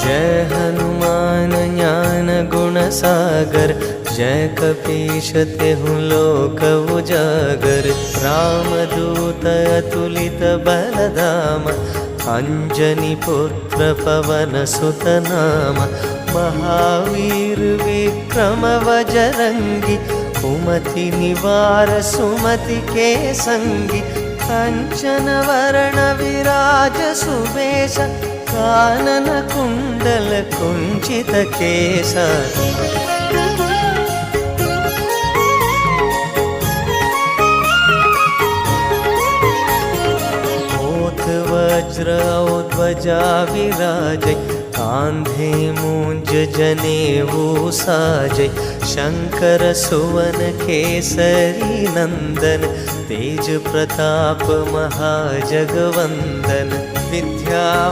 जय हनुमान ज्ञान गुण सागर, जय कपीश तेहु लोक उजागर। रामदूत अतुलित बलधाम, अंजनी पुत्र पवन सुत नाम। महावीर विक्रम बजरंगी, कुमति निवार सुमति के संगी। कंचन वरण विराज सुबेश, कानन कुंडल कुंचित केसा। वज्र ध्वजा विराजै, कांधे मूंज जनेऊ साजै। शंकर सुवन केसरी नंदन, तेज प्रताप महाजगवंदन। विद्या